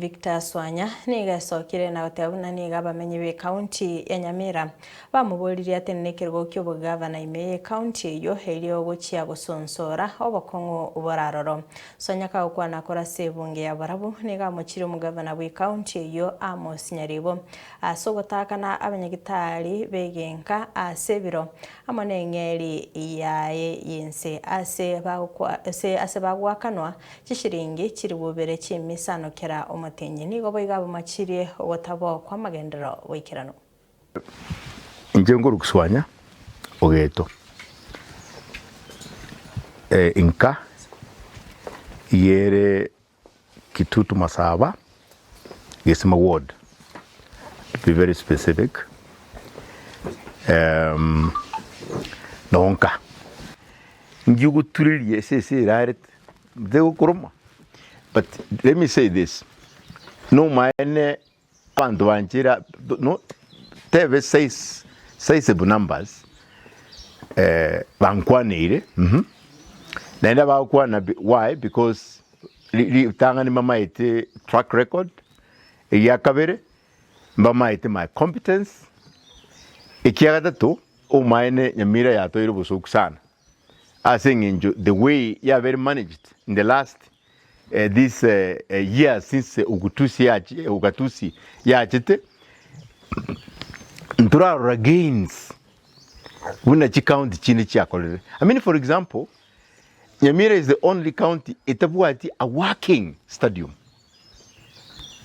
Victor SWANYA niga sokire na uteabuna niga bamenyi be county ya NYAMIRA bamuburirie ati ni kirgo kyo bugavana ime county yo helio gochia gusonsora obokongo uboraroro SWANYA ka ukwana kora sebunge ya barabu niga muchire mugavana we county yo NYARIBO asogotakana abanyagitari begenka asebiro amone ngeri yae yense ase bagwakanwa kishiringi kiri bubere chimisano kera omotenyi nigo boigabo machirie ogotabo kwa magendero wikirano Njenguru kuswanya ogeto inka yere kitutu masaba yesima ward, to be very specific, nonka njugu turili yesese raret dego kuruma. But let me say this, no maene pandu anjira no teve seis numbers bankwanire naenda bakwana. Why? Because tangani mama ite track record ya kabere mama ite my competence ikiagata to o maene nyamira ya to irubusuku sana. I think the way you are very managed in the last this year since Ugatusi yachete ntura regains wuna county chini chiakolere. I mean, for example, NYAMIRA is the only county itabuati a working stadium.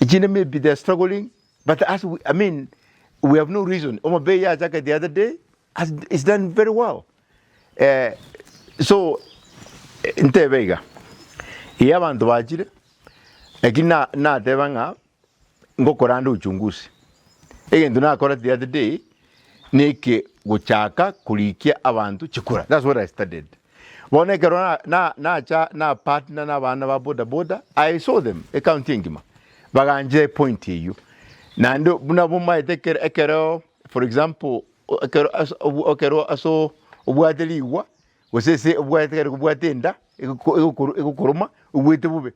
It may be they're struggling, but as we have no reason. Omabeya Jaka the other day it's done very well. So Ntebega. Iya bantu bajire ekina na tebanga ngokoranda uchunguzi egendo nakora the other day neke guchaka kulikia abantu chikura. That's what I studied. Bonekero na partner na bana ba boda I saw them accounting ngima baganje point you nando buna buma ekero for example ekero aso obwadeliwa wosese obwadekero kubwatenda ekukuruma ubwite bube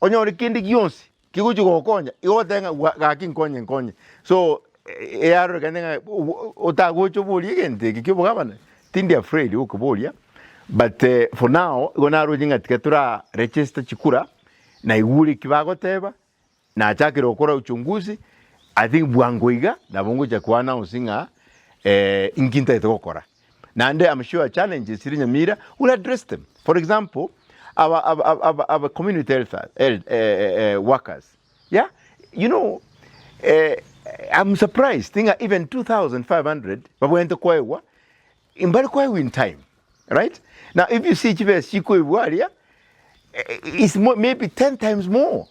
onyore kindi gyonsi kigujugo konya igotenga gakin konye so yaro kanenga otagocho boli gente kikibugabana tindi afraid ukubolia. But for now gona rojinga tikatura register chikura na iguri kibagoteba na achakira okora uchunguzi. I think bwangoiga na bongo cha kwana usinga inkinta itokora nande I'm sure challenges in NYAMIRA will address them. For example, our community health workers. Yeah, you know, I'm surprised. Think even 2,500, but we went to Koewa in Barquay in time, right? Now, if you see Chief Chiko Iwaria, it's maybe 10 times more.